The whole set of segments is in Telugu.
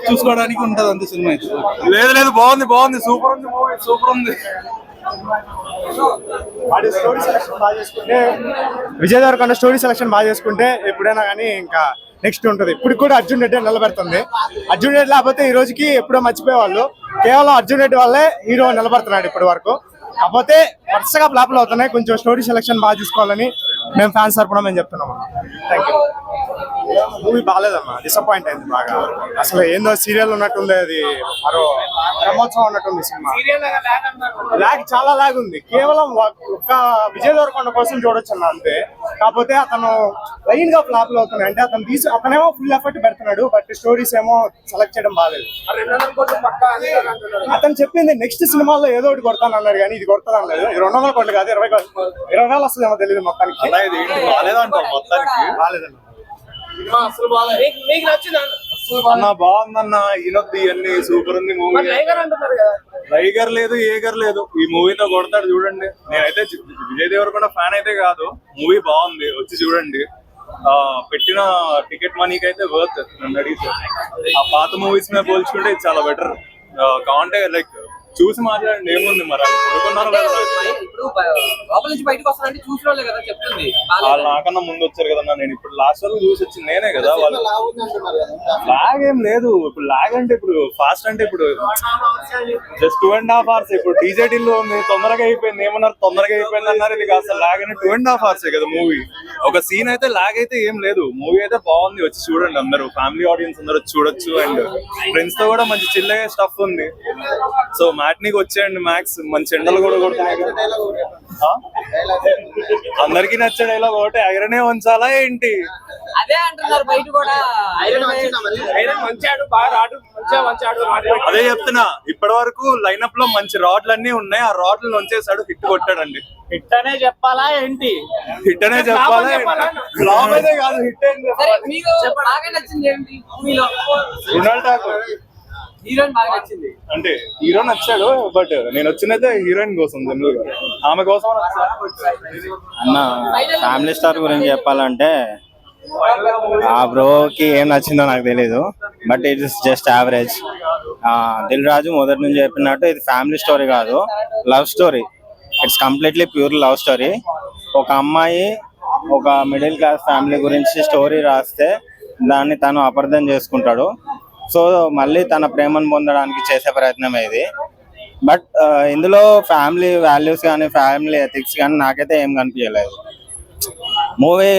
చూసుకోవడానికి ఉంటది అంతే సినిమా. లేదు లేదు, బాగుంది బాగుంది, సూపర్ ఉంది మూవీ, సూపర్ ఉంది. విజయ్ దేవరకొండ స్టోరీ సెలక్షన్ బాగా చేసుకుంటే ఎప్పుడైనా కానీ ఇంకా నెక్స్ట్ ఉంటుంది. ఇప్పుడు కూడా అర్జున్ రెడ్డి నిలబెడుతుంది. అర్జున్ రెడ్డి లేకపోతే ఈ రోజుకి ఎప్పుడో మర్చిపోయేవాళ్ళు. కేవలం అర్జున్ రెడ్డి వల్లే హీరో నిలబడుతున్నాడు ఇప్పటి వరకు. కాకపోతే వరుసగా ఫ్లాప్లు అవుతున్నాయి. కొంచెం స్టోరీ సెలక్షన్ బాగా చూసుకోవాలని మేము ఫ్యాన్స్ తరపున మేము చెప్తున్నాము. Thank you. మూవీ బాగాలేదమ్మా, డిసప్పాయింట్ అయింది బాగా. అసలు ఏందో సీరియల్ ఉన్నట్టుంది, అది మరో బ్రహ్మోత్సవం ఉన్నట్టుంది సినిమా. లాగ్ చాలా లాగ్ ఉంది. కేవలం ఒక్క విజయ్ దేవరకొండ కోసం చూడొచ్చు అన్న అంతే. కాకపోతే అతను లైన్ గా ఫ్లాప్లు అవుతున్నాయి. అంటే అతనేమో ఫుల్ ఎఫర్ట్ పెడుతున్నాడు, బట్ స్టోరీస్ ఏమో సెలెక్ట్ చేయడం బాగాలేదు. అతను చెప్పింది నెక్స్ట్ సినిమాలో ఏదో ఒకటి కొడతాను అన్నాడు, కానీ ఇది కొడతాను అనలేదు. 200 కోట్లు కాదు, 20,000 వస్తుందేమో తెలియదు మొత్తానికి. బాగాలేదండి. అన్న బాగుందన్న, ఈనొద్దు ఇవన్నీ సూపర్ ఉంది మూవీ. లైగర్ లేదు, ఏగర్ లేదు, ఈ మూవీతో కొడతాడు చూడండి. నేనైతే విజయ్ దేవరకొండ ఫ్యాన్ అయితే కాదు, మూవీ బాగుంది, వచ్చి చూడండి. పెట్టిన టికెట్ మనీకి అయితే వర్త్ నన్ను అడిగితే. ఆ పాత మూవీస్ మీద పోల్చుకుంటే ఇది చాలా బెటర్. కావంటే లైక్ చూసి మాట్లాడండి, ఏముంది మరి వాళ్ళు నాకన్నా ముందు వచ్చారు కదా. నేను ఇప్పుడు లాస్ట్ వరకు చూసి వచ్చింది నేనే కదా. వాళ్ళు లాగ్ ఏం లేదు. ఇప్పుడు లాగ్ అంటే ఇప్పుడు ఫాస్ట్ అంటే ఇప్పుడు జస్ట్ 2.5 hours. ఇప్పుడు డీజేటీలో ఉంది, తొందరగా అయిపోయింది. ఏమన్నారు తొందరగా అయిపోయింది అన్నారు, ఇది కాస్త లాగ్ అంటే 2.5 hours కదా మూవీ. ఒక సీన్ అయితే లాగ్ అయితే ఏం లేదు. మూవీ అయితే బాగుంది, వచ్చి చూడండి అందరూ. ఫ్యామిలీ ఆడియన్స్ అందరూ చూడొచ్చు. అండ్ ఫ్రెండ్స్ తో కూడా మంచి చిల్ అయ్యే స్టఫ్ ఉంది. సో మ్యాట్నీకి వచ్చేయండి. మ్యాక్స్ మంచి ఎండలు కూడా కొడుతున్నాయి. అందరికి నచ్చే డైలాగ్ ఒకటే, ఐరనే ఉంచాలా ఏంటి? అదే అంటున్నారు బయట కూడా. అదే చెప్తున్నా. ఇప్పటి వరకు లైనప్ లో మంచి రాడ్లు అన్ని ఉన్నాయి. ఆ రాడ్లు ఉంచేసాడు, హిట్ కొట్టాడండి. హిట్ అనే చెప్పాలా ఏంటి? హిట్ అనే చెప్పాలా? ఫ్లాప్ అయితే కాదు, హిట్ బాగా నచ్చింది ఏంటి మూవీలో? రొనాల్డ్ ఠాకూర్ హీరోయిన్ బాగా నచ్చింది. అంటే హీరో నచ్చాడు, బట్ నేను వచ్చినైతే హీరోయిన్ కోసం, జనరల్ గా ఆమె కోసం. అన్న ఫ్యామిలీ స్టార్ గురించి చెప్పాలంటే ఆ బ్రోకి ఏం నచ్చిందో నాకు తెలీదు, but it is just average. Dil Raju మొదటి నుంచి చెప్పినట్టు ఇది ఫ్యామిలీ స్టోరీ కాదు, love story. It's completely pure love story. ఒక అమ్మాయి ఒక మిడిల్ క్లాస్ ఫ్యామిలీ గురించి స్టోరీ రాస్తే దాన్ని తను అపార్థం చేసుకుంటాడు. సో మళ్ళీ తన ప్రేమను పొందడానికి చేసే ప్రయత్నమే ఇది. బట్ ఇందులో ఫ్యామిలీ వాల్యూస్ కానీ ఫ్యామిలీ ఎథిక్స్ కానీ నాకైతే ఏం కనిపించలేదు. మూవీ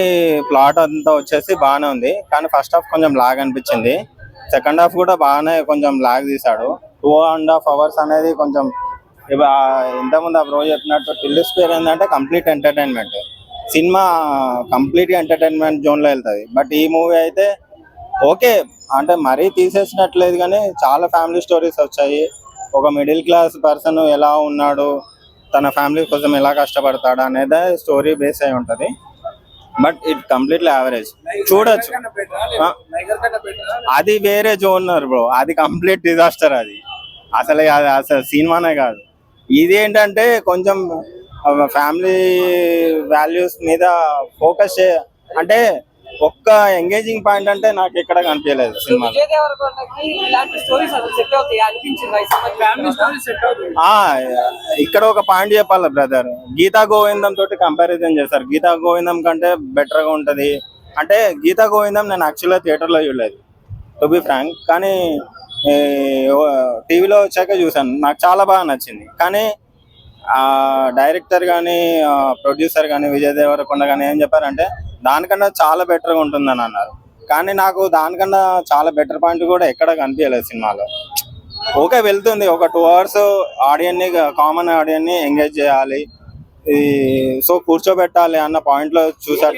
ప్లాట్ అంతా వచ్చేసి బాగానే ఉంది, కానీ ఫస్ట్ హాఫ్ కొంచెం లాగ్ అనిపించింది. సెకండ్ హాఫ్ కూడా బాగానే కొంచెం లాగ్ తీశాడు. 2.5 hours అనేది కొంచెం ఇంతకుముందు ఆ బ్రో చెప్పినట్టు టిల్ స్క్వేర్ ఏంటంటే complete entertainment. Cinema complete entertainment జోన్లో వెళ్తుంది. బట్ ఈ మూవీ అయితే ఓకే, అంటే మరీ తీసేసినట్లేదు, కానీ చాలా ఫ్యామిలీ స్టోరీస్ వచ్చాయి. ఒక మిడిల్ క్లాస్ పర్సన్ ఎలా ఉన్నాడు, తన ఫ్యామిలీ కోసం ఎలా కష్టపడతాడు అనేది స్టోరీ బేస్ అయి ఉంటుంది. But it completely average. చూడొచ్చు, అది వేరే జోనర్ బ్రో, అది కంప్లీట్ డిజాస్టర్. అది అసలు సినిమానే కాదు. ఇది ఏంటంటే కొంచెం ఫ్యామిలీ వాల్యూస్ మీద ఫోకస్ అంటే ఒక్క ఎంగేజింగ్ పాయింట్ అంటే నాకు ఎక్కడ కనిపించలేదు సినిమా. ఇక్కడ ఒక పాయింట్ చెప్పాలి బ్రదర్, గీతా గోవిందం తోటి కంపారిజన్ చేస్తారు. గీతా గోవిందం కంటే బెటర్ గా ఉంటది అంటే, గీతా గోవిందం నేను యాక్చువల్గా థియేటర్లో చూడలేదు టు బి ఫ్రాంక్, కానీ టీవీలో వచ్చాక చూసాను. నాకు చాలా బాగా నచ్చింది. కానీ డైరెక్టర్ కానీ ప్రొడ్యూసర్ కానీ విజయ్ దేవరకొండ కానీ ఏం చెప్పారంటే దానికన్నా చాలా బెటర్గా ఉంటుందని అన్నారు. కానీ నాకు దానికన్నా చాలా బెటర్ పాయింట్ కూడా ఎక్కడ కనిపించలేదు సినిమాలో. ఓకే వెళ్తుంది, ఒక 2 hours ఆడియన్ని, కామన్ ఆడియన్ని ఎంగేజ్ చేయాలి, సో కూర్చోబెట్టాలి అన్న పాయింట్ లో చూసారు.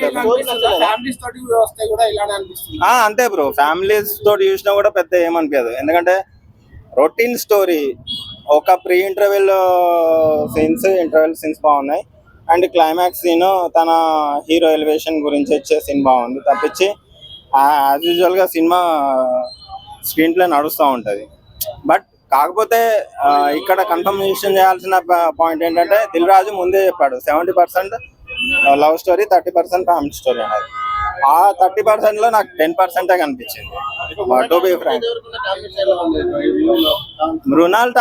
అంతే బ్రో, ఫ్యామిలీస్ తోటి చూసినా కూడా పెద్ద ఏమనిపించదు. ఎందుకంటే రొటీన్ స్టోరీ. ఒక ప్రీ ఇంటర్వెల్ సీన్స్ బాగున్నాయి, అండ్ క్లైమాక్స్ సీన్ తన హీరో ఎలివేషన్ గురించి వచ్చే సీన్ బాగుంది. తప్పించి యాజ్ యూజువల్ గా సినిమా స్క్రీన్ ప్లే నడుస్తూ ఉంటుంది. బట్ కాకపోతే ఇక్కడ కన్ఫర్మేషన్ చేయాల్సిన పాయింట్ ఏంటంటే, దిల్ రాజు ముందే చెప్పాడు 70% లవ్ స్టోరీ, 30% ఫ్యామిలీ స్టోరీ అనేది. ఆ 30% లో నాకు 10% కనిపించింది. To be frank Mrunal